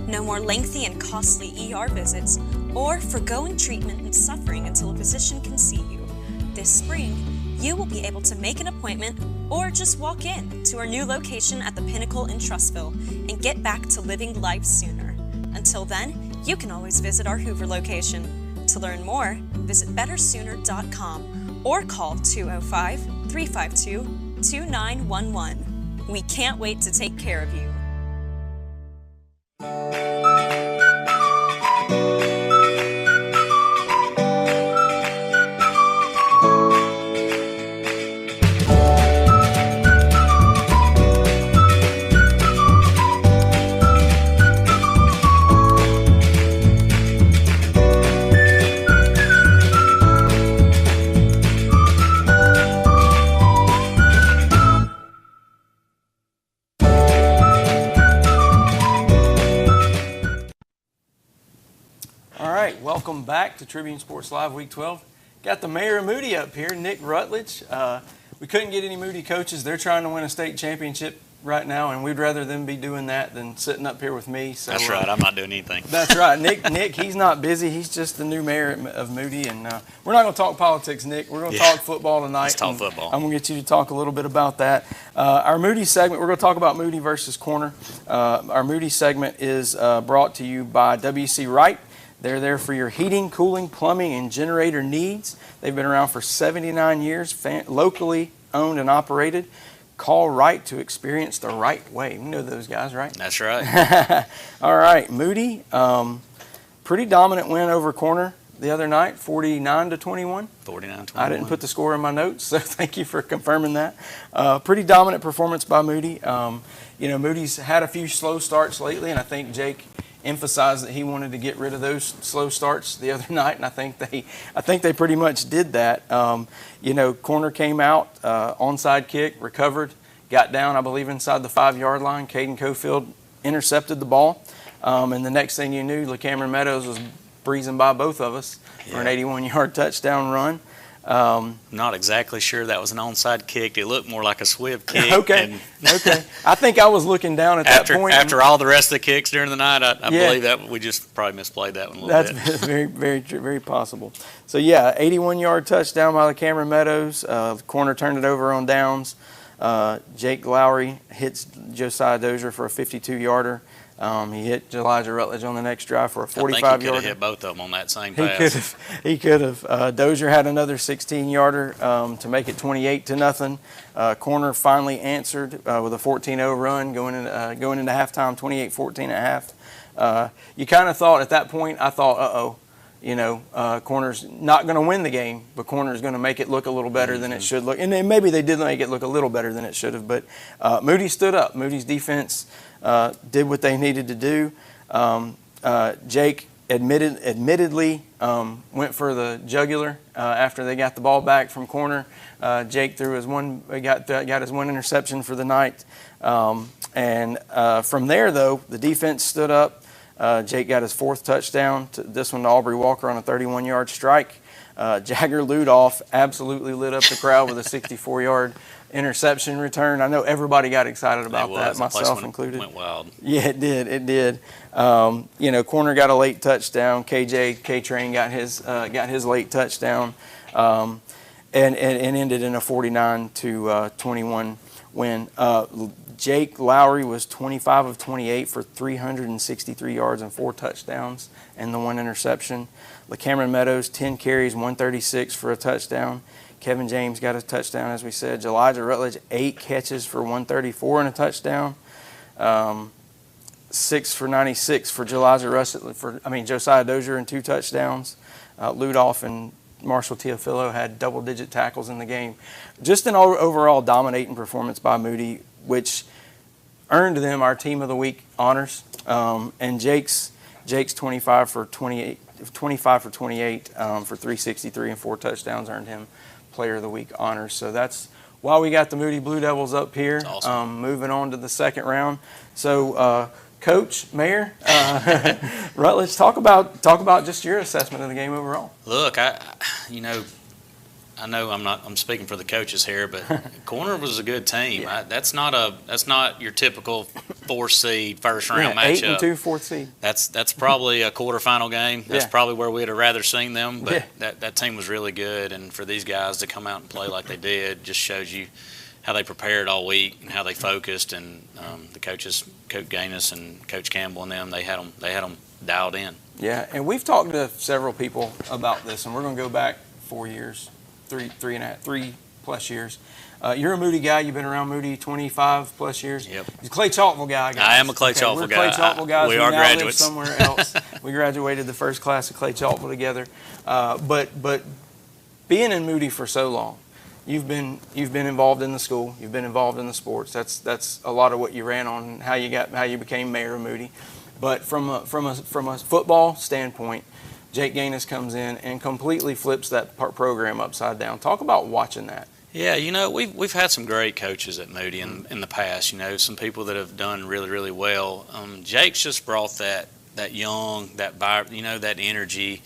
No more lengthy and costly ER visits or forgoing treatment and suffering until a physician can see you. This spring, you will be able to make an appointment or just walk in to our new location at the Pinnacle in Trussville and get back to living life sooner. Until then, you can always visit our Hoover location. To learn more, visit bettersooner.com or call 205-352-2700. 888-2911. We can't wait to take care of you. Welcome back to Tribune Sports Live Week 12. Got the mayor of Moody up here, Nick Rutledge. We couldn't get any Moody coaches. They're trying to win a state championship right now, and we'd rather them be doing that than sitting up here with me. So, that's right. I'm not doing anything. That's right. Nick, he's not busy. He's just the new mayor of Moody, and we're not going to talk politics, Nick. We're going to talk football tonight. Let's talk football. I'm going to get you to talk a little bit about that. Our Moody segment, we're going to talk about Moody versus Corner. Our Moody segment is brought to you by W.C. Wright. They're there for your heating, cooling, plumbing, and generator needs. They've been around for 79 years, locally owned and operated. Call Wright to experience the right way. You know those guys, right? That's right. All right, Moody, pretty dominant win over Corner the other night, 49-21. 49-21. I didn't put the score in my notes, so thank you for confirming that. Pretty dominant performance by Moody. Moody's had a few slow starts lately, and I think Jake emphasized that he wanted to get rid of those slow starts the other night, and I think they pretty much did that. Corner came out, onside kick, recovered, got down, I believe, inside the 5-yard line. Caden Cofield intercepted the ball, and the next thing you knew, LeCameron Meadows was breezing by both of us for an 81-yard touchdown run. Not exactly sure that was an onside kick. It looked more like a swift kick. Okay. I think I was looking down at that point. After all the rest of the kicks during the night, I believe that we just probably misplayed that one a little bit. That's very, very, very possible. So, 81-yard touchdown by Cameron Meadows. The corner turned it over on downs. Jake Lowry hits Josiah Dozier for a 52-yarder. He hit Elijah Rutledge on the next drive for a 45-yarder. I think he could have hit both of them on that same pass. He could have. Dozier had another 16-yarder to make it 28-0. Corner finally answered with a 14-0 run going into halftime, 28-14 at half. You kind of thought at that point, I thought, Corner's not going to win the game, but Corner's going to make it look a little better than it should look. And then maybe they did make it look a little better than it should have, but Moody stood up. Moody's defense did what they needed to do. Jake admittedly went for the jugular after they got the ball back from Corner. Jake got his one interception for the night. And from there, though, the defense stood up. Jake got his 4th touchdown, this one to Aubrey Walker on a 31-yard strike. Jagger Ludoff absolutely lit up the crowd with a 64-yard interception return. I know everybody got excited about that, myself included. Went wild. Yeah, it did. Corner got a late touchdown. K-Train got his late touchdown, and ended in a 49-21 win. Jake Lowry was 25 of 28 for 363 yards and 4 touchdowns and the 1 interception. LeCameron Meadows, 10 carries, 136 for a touchdown. Kevin James got a touchdown, as we said. Elijah Rutledge, 8 catches for 134 and a touchdown. 6 for 96 for Josiah Dozier and 2 touchdowns. Ludoff and Marshall Teofilo had double-digit tackles in the game. Just an overall dominating performance by Moody, which earned them our Team of the Week honors. And Jake's 25 for 28 for 363 and 4 touchdowns earned him Player of the Week honors. So that's why we got the Moody Blue Devils up here. Awesome. Moving on to the second round. So, Coach, Mayor, Rutledge, talk about just your assessment of the game overall. Look, I know I'm speaking for the coaches here, but Corner was a good team. Yeah. That's not your typical 4 seed first round matchup. 8-2 4th seed. That's probably a quarterfinal game. That's probably where we'd have rather seen them. But Yeah. that team was really good, and for these guys to come out and play like they did just shows you how they prepared all week and how they focused. And the coaches, Coach Gaines and Coach Campbell and them, they had them dialed in. Yeah, and we've talked to several people about this, and we're going to go back 4 years, 3+ years. You're a Moody guy. You've been around Moody 25 plus years. Yep. He's a Clay Chalkville guy. Guys. I am a Clay Chalkville we're guy. Clay Chalkville guys. We are now graduates. Live somewhere else. We graduated the first class of Clay Chalkville together. But being in Moody for so long, you've been involved in the school. You've been involved in the sports. That's a lot of what you ran on. How you became mayor of Moody. But from a football standpoint, Jake Gaines comes in and completely flips that program upside down. Talk about watching that. Yeah, we've had some great coaches at Moody in the past. Some people that have done really, really well. Jake's just brought that young, that vibe, that energy.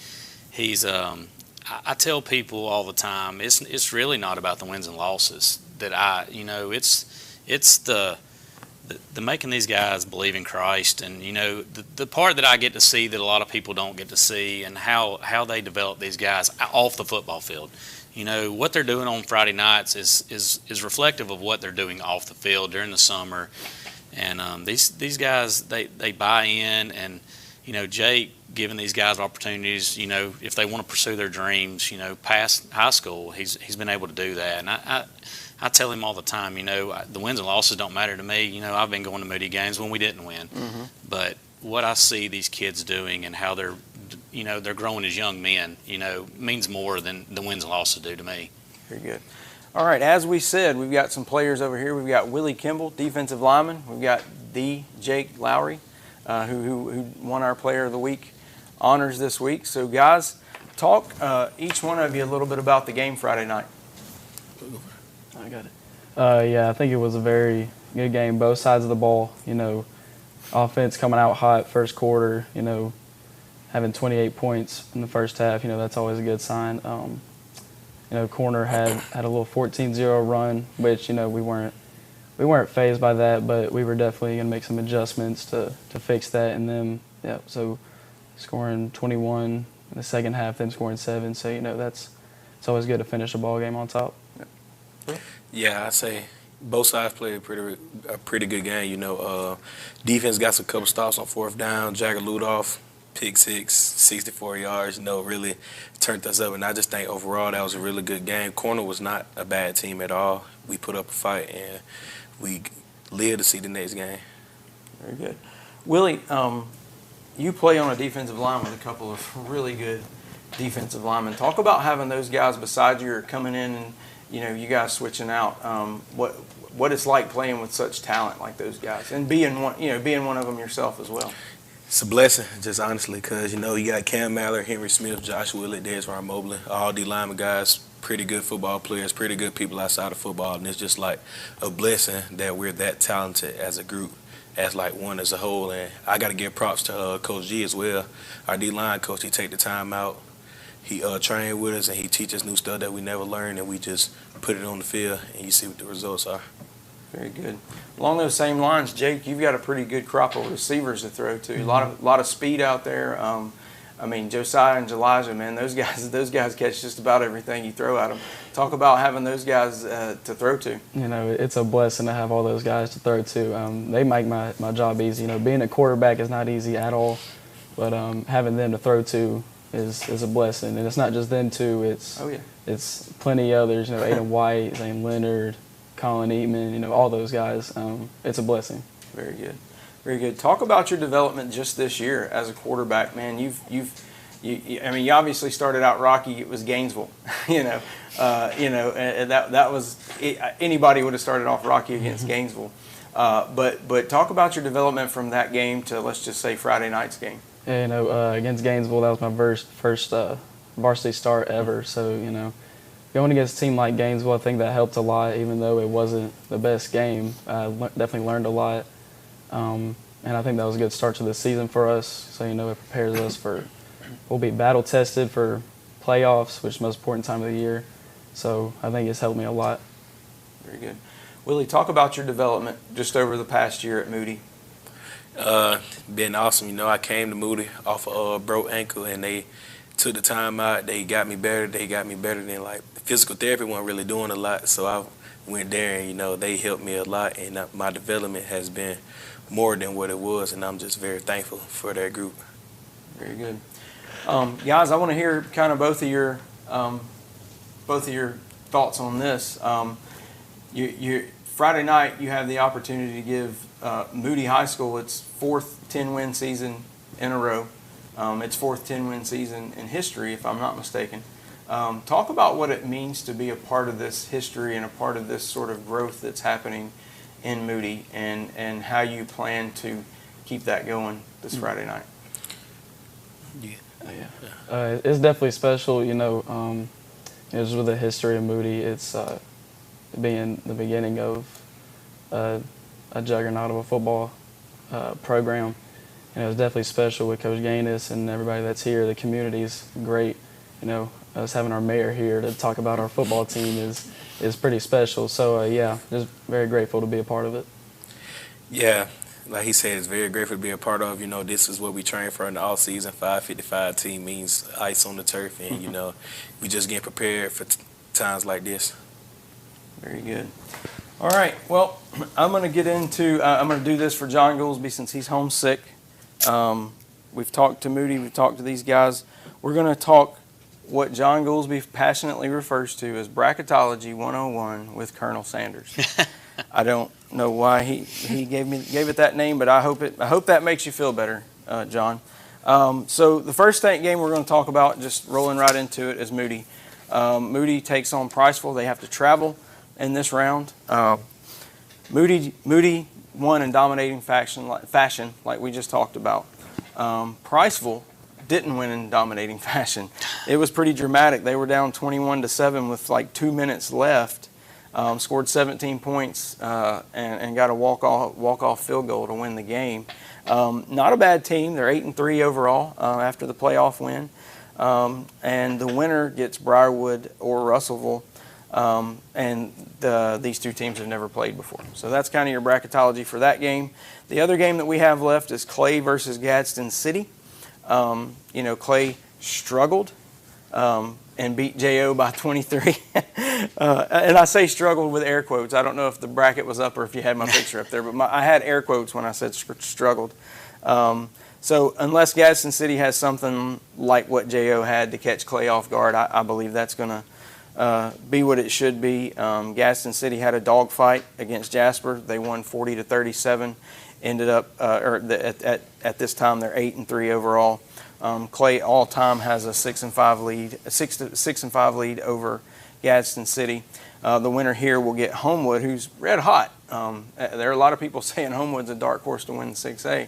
He's I tell people all the time, it's really not about the wins and losses. It's the making these guys believe in Christ, and the part that I get to see that a lot of people don't get to see, and how they develop these guys off the football field. What they're doing on Friday nights is reflective of what they're doing off the field during the summer, and these guys they buy in, and Jake giving these guys opportunities. If they want to pursue their dreams, past high school, he's been able to do that, and I tell him all the time, the wins and losses don't matter to me. I've been going to Moody games when we didn't win, but what I see these kids doing and how they're growing as young men, means more than the wins and losses do to me. Very good. All right, as we said, we've got some players over here. We've got Willie Kimball, defensive lineman. We've got Jake Lowry, who won our Player of the Week honors this week. So, guys, talk each one of you a little bit about the game Friday night. I got it. Yeah, I think it was a very good game. Both sides of the ball, offense coming out hot first quarter, having 28 points in the first half, that's always a good sign. Corner had a little 14-0 run, which, we weren't fazed by that, but we were definitely going to make some adjustments to fix that. And then, so scoring 21 in the second half, then scoring 7. So, it's always good to finish a ball game on top. Yeah, I say both sides played a pretty good game. Defense got a couple stops on fourth down. Jagger Ludoff, pick 6, 64 yards. Really turned us up. And I just think overall that was a really good game. Corner was not a bad team at all. We put up a fight, and we live to see the next game. Very good. Willie, you play on a defensive line with a couple of really good defensive linemen. Talk about having those guys beside you or coming in and, you guys switching out. What it's like playing with such talent like those guys, and being one of them yourself as well. It's a blessing, just honestly, because you got Cam Mallard, Henry Smith, Josh Willett, Desron Mobley, all D lineman guys, pretty good football players, pretty good people outside of football, and it's just like a blessing that we're that talented as a group, as like one as a whole. And I got to give props to Coach G as well, our D line coach. He take the time out. He trained with us, and he teaches new stuff that we never learned, and we just put it on the field, and you see what the results are. Very good. Along those same lines, Jake, you've got a pretty good crop of receivers to throw to. A lot of speed out there. Josiah and Elijah, man, those guys catch just about everything you throw at them. Talk about having those guys to throw to. It's a blessing to have all those guys to throw to. They make my job easy. Being a quarterback is not easy at all, but having them to throw to is a blessing. And it's not just them two. It's plenty others. Aiden White, Zane Leonard, Colin Eatman, all those guys. It's a blessing. Very good. Very good. Talk about your development just this year as a quarterback, man. You obviously started out rocky. It was Gainesville, and that was anybody would have started off rocky against Gainesville. But talk about your development from that game to, let's just say, Friday night's game. Yeah, against Gainesville, that was my first varsity start ever. So going against a team like Gainesville, I think that helped a lot. Even though it wasn't the best game, I definitely learned a lot. And I think that was a good start to the season for us. So, it prepares us for, we'll be battle tested for playoffs, which is the most important time of the year. So I think it's helped me a lot. Very good. Willie, talk about your development just over the past year at Moody. Been awesome. I came to Moody off a broke ankle, and they took the time out. They got me better. They got me better than, physical therapy wasn't really doing a lot. So I went there, and, they helped me a lot, and my development has been more than what it was, and I'm just very thankful for that group. Very good. Guys, I want to hear kind of both of your thoughts on this. Friday night, you have the opportunity to give Moody High School its 4th 10-win season in a row. Its 4th 10-win season in history, if I'm not mistaken. Talk about what it means to be a part of this history and a part of this sort of growth that's happening in Moody, and how you plan to keep that going this Friday night. It's definitely special, just with the history of Moody. It's being the beginning of a juggernaut of a football program. And it was definitely special with Coach Gaines and everybody that's here. The community's great. Us having our mayor here to talk about our football team is pretty special. So, just very grateful to be a part of it. Yeah, like he said, it's very grateful to be a part of. This is what we train for in the off-season. 555 team means ice on the turf, and, we just get prepared for times like this. Very good. All right, well, I'm going to get into I'm going to do this for John Goolsby since he's homesick. We've talked to Moody. We've talked to these guys. We're going to talk what John Goolsby passionately refers to as Bracketology 101 with Colonel Sanders. I don't know why he gave it that name, but I hope that makes you feel better, John. So the first game we're going to talk about, just rolling right into it, is Moody. Moody takes on Priceville. They have to travel in this round. Moody won in dominating fashion, like we just talked about. Priceville didn't win in dominating fashion. It was pretty dramatic. They were down 21-7 with like 2 minutes left. Scored 17 points and got a walk-off field goal to win the game. Not a bad team. They're 8-3 overall after the playoff win. And the winner gets Briarwood or Russellville. And these two teams have never played before. So that's kind of your bracketology for that game. The other game that we have left is Clay versus Gadsden City. Clay struggled and beat J.O. by 23. And I say struggled with air quotes. I don't know if the bracket was up or if you had my picture up there, but I had air quotes when I said struggled. So unless Gadsden City has something like what J.O. had to catch Clay off guard, I believe that's going to be what it should be. Gadsden City had a dogfight against Jasper. They won 40-37. Ended up, at this time, they're 8-3 overall. Clay all time has a 6-5 lead, a 6-5 lead over Gadsden City. The winner here will get Homewood, who's red hot. There are a lot of people saying Homewood's a dark horse to win the 6A.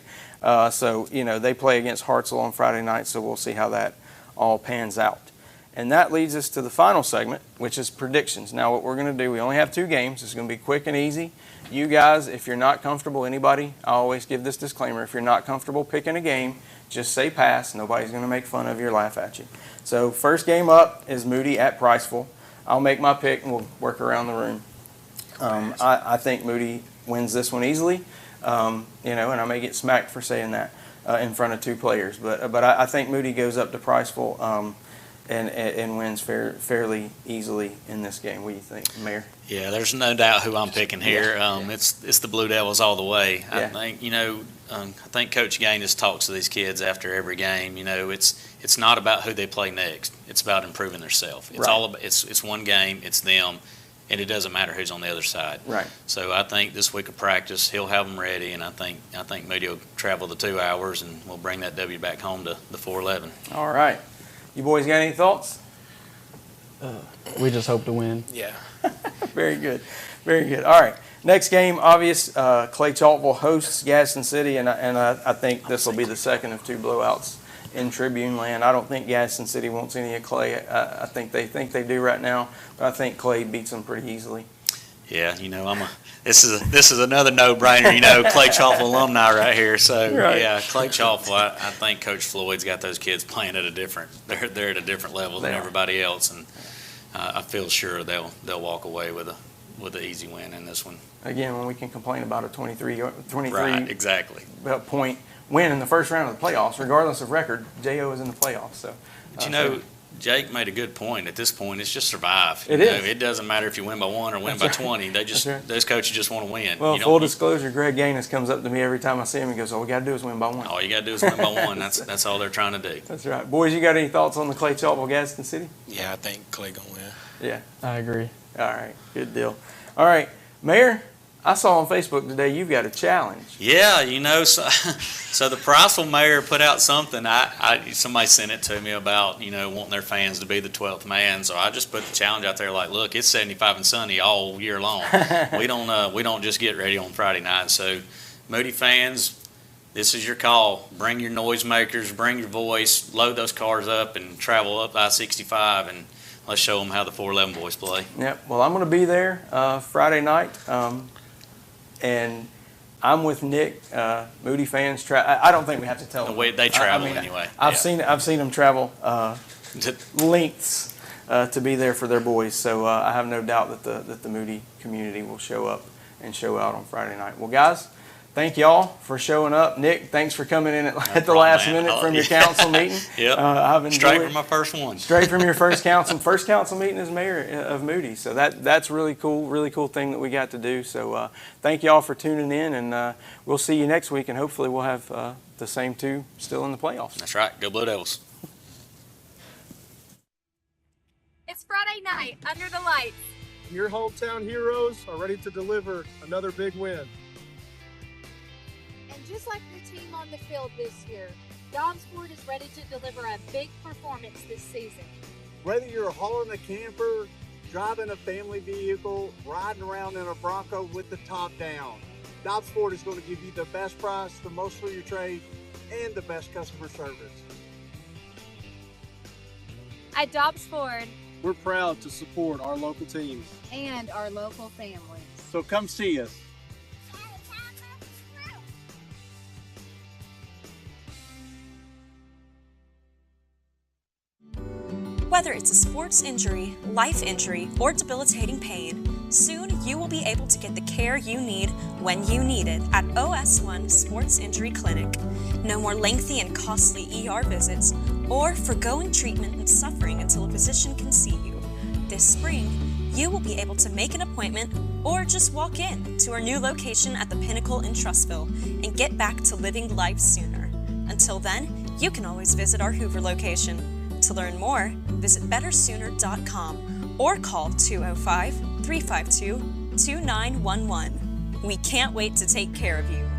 So they play against Hartselle on Friday night. So we'll see how that all pans out. And that leads us to the final segment, which is predictions. Now, what we're going to do, we only have 2 games. It's going to be quick and easy. You guys, if you're not comfortable, anybody, I always give this disclaimer. If you're not comfortable picking a game, just say pass. Nobody's going to make fun of you or laugh at you. So first game up is Moody at Priceville. I'll make my pick, and we'll work around the room. I think Moody wins this one easily, and I may get smacked for saying that in front of 2 players. But I think Moody goes up to Priceville and wins fairly easily in this game. What do you think, Mayor? Yeah, there's no doubt who I'm picking here. It's the Blue Devils all the way. Yeah. I think Coach Gaines talks to these kids after every game. It's not about who they play next. It's about improving themselves. It's all about it's one game. It's them, and it doesn't matter who's on the other side. Right. So I think this week of practice he'll have them ready, and I think Moody will travel the 2 hours, and we'll bring that W back home to the 411. All right. You boys got any thoughts? We just hope to win. Yeah. Very good. Very good. All right. Next game, obvious, Clay Chalkville hosts Gadsden City, and I think this will be the second of 2 blowouts in Tribune land. I don't think Gadsden City wants any of Clay. I think they do right now, but I think Clay beats them pretty easily. Yeah, this is another no-brainer. Clay Chalkville alumni right here. So right. Yeah, Clay Chalkville. I think Coach Floyd's got those kids playing at they're at a different level than everybody else, and I feel sure they'll walk away with an easy win in this one. Again, when we can complain about a 23 right, exactly. point win in the first round of the playoffs, regardless of record, J.O. is in the playoffs. So, but Jake made a good point. At this point, it's just survive. It doesn't matter if you win by 1 or win by 20. Those coaches just want to win. Well, full disclosure, Greg Gaines comes up to me every time I see him and goes, "All we got to do is win by 1." All you got to do is win by 1. That's all they're trying to do. That's right. Boys, you got any thoughts on the Clay Chalkville Gadsden City? Yeah, I think Clay gonna win. Yeah. I agree. All right. Good deal. All right, Mayor, I saw on Facebook today you've got a challenge. Yeah, so the Priceville mayor put out something. Somebody sent it to me about, wanting their fans to be the 12th man. So I just put the challenge out there like, look, it's 75 and sunny all year long. we don't just get ready on Friday night. So Moody fans, this is your call. Bring your noisemakers, bring your voice, load those cars up and travel up I-65 and let's show them how the 411 boys play. Yep, well, I'm going to be there Friday night. And I'm with Nick. Moody fans, I don't think we have to tell them. They travel anyway. I've seen them travel lengths to be there for their boys. So I have no doubt that the Moody community will show up and show out on Friday night. Well, guys, thank y'all for showing up. Nick, thanks for coming in at the last minute from your council meeting. Yep. Straight from my first one. Straight from your first council meeting as mayor of Moody. So that's really cool thing that we got to do. So thank y'all for tuning in, and we'll see you next week, and hopefully we'll have the same two still in the playoffs. That's right. Go Blue Devils. It's Friday night under the lights. Your hometown heroes are ready to deliver another big win. And just like the team on the field this year, Dobbs Ford is ready to deliver a big performance this season. Whether you're hauling a camper, driving a family vehicle, riding around in a Bronco with the top down, Dobbs Ford is going to give you the best price, the most for your trade, and the best customer service. At Dobbs Ford, we're proud to support our local teams and our local families. So come see us. Whether it's a sports injury, life injury, or debilitating pain, soon you will be able to get the care you need when you need it at OS1 Sports Injury Clinic. No more lengthy and costly ER visits or forgoing treatment and suffering until a physician can see you. This spring, you will be able to make an appointment or just walk in to our new location at the Pinnacle in Trussville and get back to living life sooner. Until then, you can always visit our Hoover location. To learn more, visit bettersooner.com or call 205-352-2911. We can't wait to take care of you.